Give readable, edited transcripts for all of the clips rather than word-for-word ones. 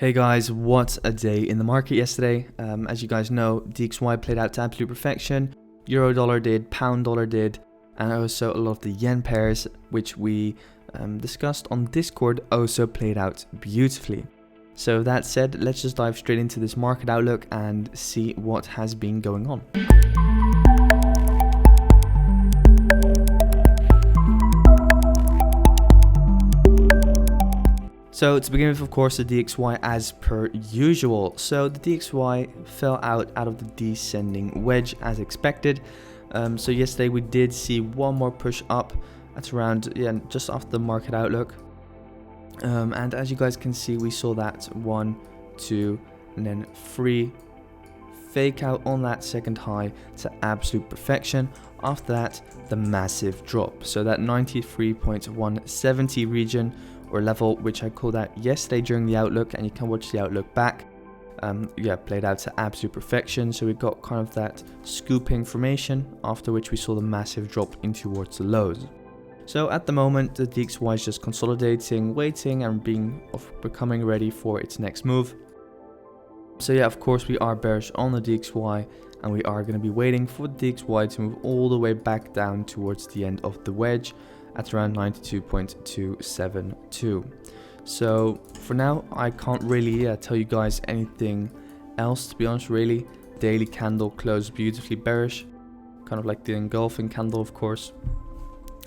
Hey guys, what a day in the market yesterday. As you guys know, DXY played out to absolute perfection, euro dollar did, pound dollar did, and also a lot of the yen pairs, which we discussed on Discord, also played out beautifully. So that said, let's just dive straight into this market outlook and see what has been going on. So to begin with, of course, the DXY as per usual. So the DXY fell out of the descending wedge as expected. So yesterday we did see one more push up at around, just after the market outlook. And as you guys can see, we saw that 1, 2, and then 3 fake out on that second high to absolute perfection. After that, the massive drop. So that 93.170 region or level, which I called out yesterday during the outlook, and you can watch the outlook back, played out to absolute perfection. So we got kind of that scooping formation, after which we saw the massive drop in towards the lows. So at the moment, the DXY is just consolidating, waiting, and becoming ready for its next move. So yeah, of course we are bearish on the DXY, and we are going to be waiting for the DXY to move all the way back down towards the end of the wedge at around 92.272. So for now, I can't really tell you guys anything else, to be honest. Really, daily candle closed beautifully bearish, kind of like the engulfing candle, of course,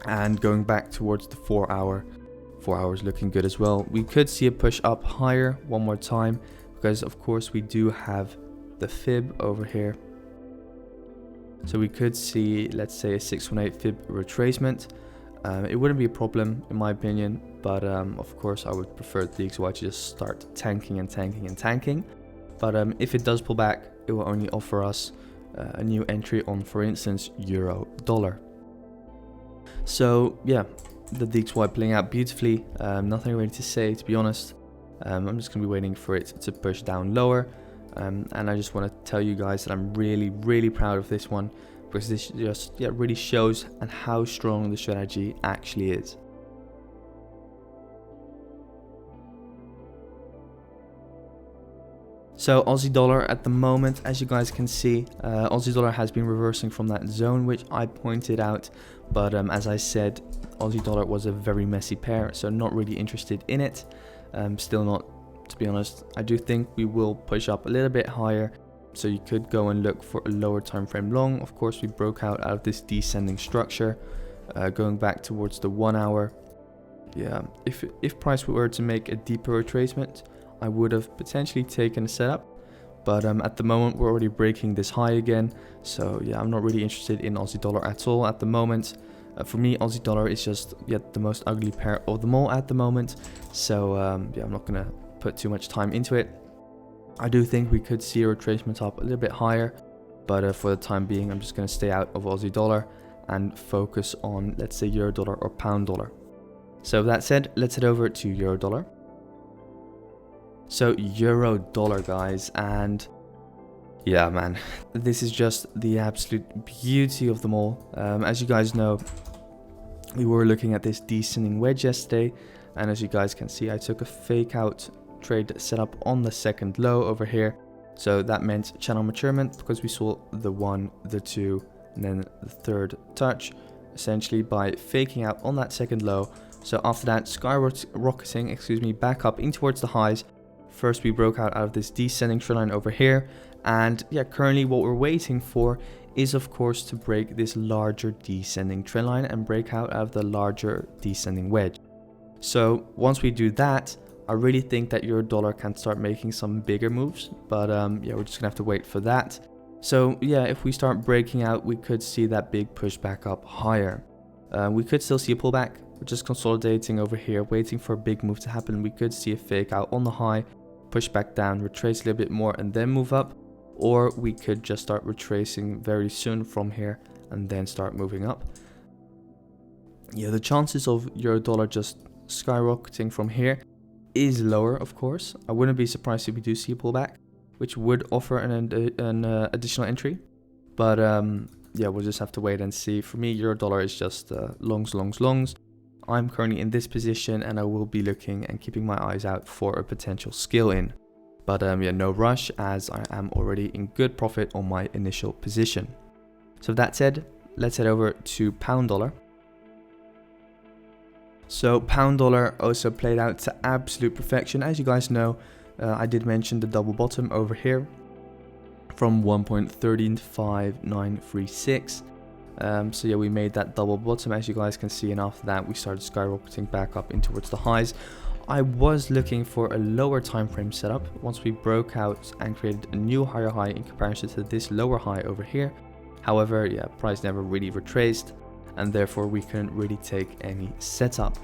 and going back towards the 4 hour. 4 hours looking good as well. We could see a push up higher one more time, because of course we do have the fib over here. So we could see, let's say, a 618 fib retracement. It wouldn't be a problem in my opinion, but of course I would prefer the DXY to just start tanking and tanking and tanking. But if it does pull back, it will only offer us a new entry on, for instance, euro dollar. So yeah, the DXY playing out beautifully. Nothing really to say, to be honest. I'm just going to be waiting for it to push down lower. And I just want to tell you guys that I'm really proud of this one, because this just really shows and how strong the strategy actually is. So Aussie dollar at the moment, as you guys can see, Aussie dollar has been reversing from that zone which I pointed out, but as I said, Aussie dollar was a very messy pair, so not really interested in it. Still not, to be honest. I do think we will push up a little bit higher, so you could go and look for a lower time frame long. Of course, we broke out of this descending structure, going back towards the 1 hour. Yeah, if price were to make a deeper retracement, I would have potentially taken a setup, but at the moment we're already breaking this high again. So yeah, I'm not really interested in Aussie dollar at all at the moment. For me, Aussie dollar is just the most ugly pair of them all at the moment. So I'm not gonna put too much time into it. I do think we could see a retracement up a little bit higher, but for the time being, I'm just going to stay out of Aussie dollar and focus on, let's say, euro dollar or pound dollar. So that said, let's head over to euro dollar. So euro dollar, guys, and yeah, man, this is just the absolute beauty of them all. As you guys know, we were looking at this descending wedge yesterday, and as you guys can see, I took a fake out trade set up on the second low over here. So that meant channel maturement, because we saw the 1, the 2, and then the third touch, essentially by faking out on that second low. So after that, skyrocketing, back up in towards the highs. First we broke out of this descending trend line over here, and yeah, currently what we're waiting for is of course to break this larger descending trend line and break out of the larger descending wedge. So once we do that, I really think that euro dollar can start making some bigger moves, but we're just gonna have to wait for that. So yeah, if we start breaking out, we could see that big push back up higher. We could still see a pullback. We're just consolidating over here, waiting for a big move to happen. We could see a fake out on the high, push back down, retrace a little bit more, and then move up, or we could just start retracing very soon from here and then start moving up. Yeah, the chances of euro dollar just skyrocketing from here is lower, of course. I wouldn't be surprised if we do see a pullback, which would offer an additional entry. But we'll just have to wait and see. For me, euro dollar is just longs. I'm currently in this position, and I will be looking and keeping my eyes out for a potential scale in. But yeah, no rush, as I am already in good profit on my initial position. So with that said, let's head over to pound dollar. So pound dollar also played out to absolute perfection. As you guys know, I did mention the double bottom over here from 1.13936. So yeah, we made that double bottom, as you guys can see, and after that we started skyrocketing back up in towards the highs. I was looking for a lower time frame setup once we broke out and created a new higher high in comparison to this lower high over here. However, yeah, price never really retraced, and therefore we couldn't really take any setup.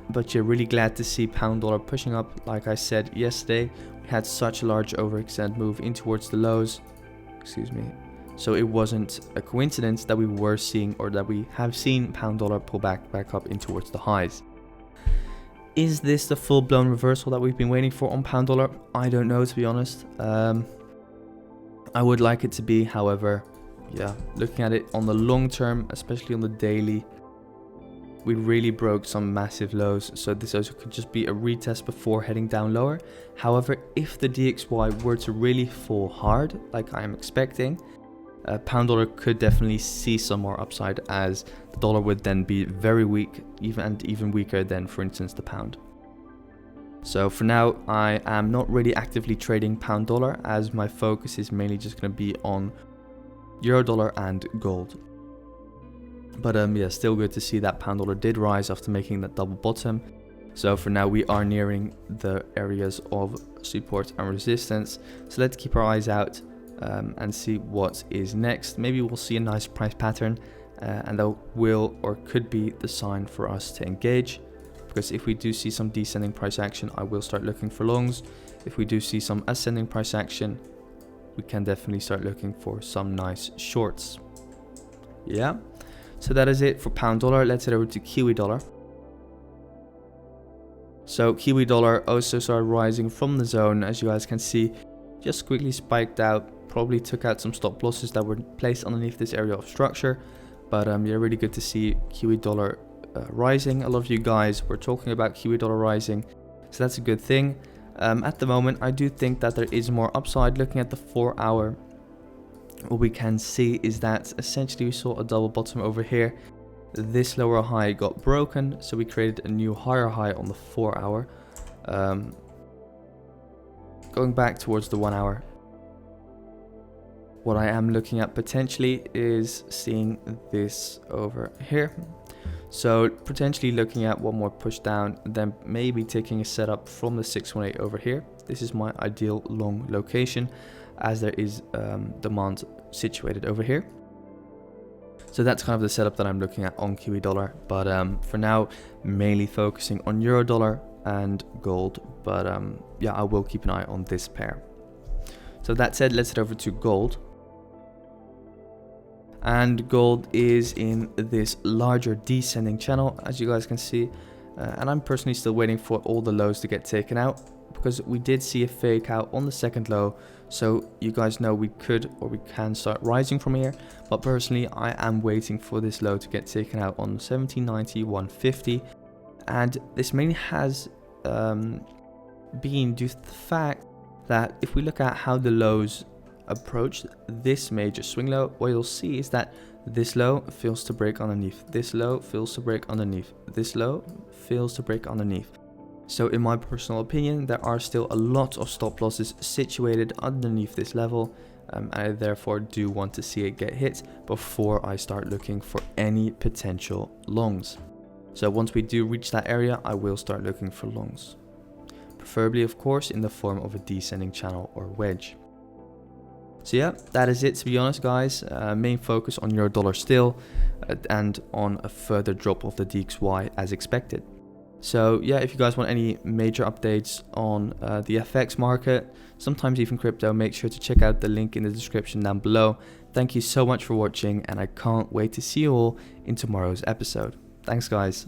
But you're really glad to see pound dollar pushing up. Like I said yesterday, we had such a large overextend move in towards the lows. Excuse me. So it wasn't a coincidence that we were seeing, or that we have seen, pound dollar pull back up in towards the highs. Is this the full-blown reversal that we've been waiting for on pound dollar? I don't know, to be honest. I would like it to be, however, yeah, looking at it on the long term, especially on the daily, we really broke some massive lows, so this also could just be a retest before heading down lower. However, if the DXY were to really fall hard, like I am expecting, pound dollar could definitely see some more upside, as the dollar would then be very weak, even weaker than, for instance, the pound. So for now, I am not really actively trading pound dollar, as my focus is mainly just going to be on euro dollar and gold. But yeah, still good to see that pound dollar did rise after making that double bottom. So for now, we are nearing the areas of support and resistance. So let's keep our eyes out and see what is next. Maybe we'll see a nice price pattern, and that will or could be the sign for us to engage. Because if we do see some descending price action, I will start looking for longs. If we do see some ascending price action, we can definitely start looking for some nice shorts. Yeah, so that is it for pound dollar. Let's head over to Kiwi dollar. So Kiwi dollar also started rising from the zone, as you guys can see, just quickly spiked out, probably took out some stop losses that were placed underneath this area of structure. But yeah, really good to see Kiwi dollar rising. A lot of you guys were talking about Kiwi dollar rising, so that's a good thing. At the moment, I do think that there is more upside. Looking at the 4 hour, what we can see is that essentially we saw a double bottom over here. This lower high got broken, so we created a new higher high on the 4 hour. Going back towards the 1 hour, what I am looking at potentially is seeing this over here. So potentially looking at one more push down, then maybe taking a setup from the 618 over here. This is my ideal long location, as there is demand situated over here. So that's kind of the setup that I'm looking at on Kiwi dollar. But for now, mainly focusing on euro dollar and gold. But yeah, I will keep an eye on this pair. So that said, let's head over to gold. And gold is in this larger descending channel, as you guys can see, and I'm personally still waiting for all the lows to get taken out, because we did see a fake out on the second low. So you guys know we could or we can start rising from here, but personally I am waiting for this low to get taken out on 1790, 150, and this mainly has been due to the fact that if we look at how the lows approach this major swing low, what you'll see is that this low fails to break underneath, this low fails to break underneath, this low fails to break underneath. So in my personal opinion, there are still a lot of stop losses situated underneath this level, and I therefore do want to see it get hit before I start looking for any potential longs. So once we do reach that area, I will start looking for longs, preferably of course in the form of a descending channel or wedge. So yeah, that is it, to be honest guys. Main focus on euro dollar still, and on a further drop of the DXY as expected. So yeah, if you guys want any major updates on the FX market, sometimes even crypto, make sure to check out the link in the description down below. Thank you so much for watching, and I can't wait to see you all in tomorrow's episode. Thanks guys.